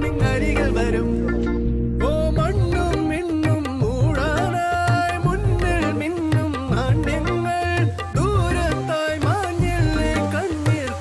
ഇങ്ങരികൾ വരും ഓ മണ്ണും മിണ്ണും മൂടാനായി മുന്നിൽ മിന്നും നാണ്യങ്ങൾ ദൂരത്തായി മാഞ്ഞില്ലേ കണ്ണീർ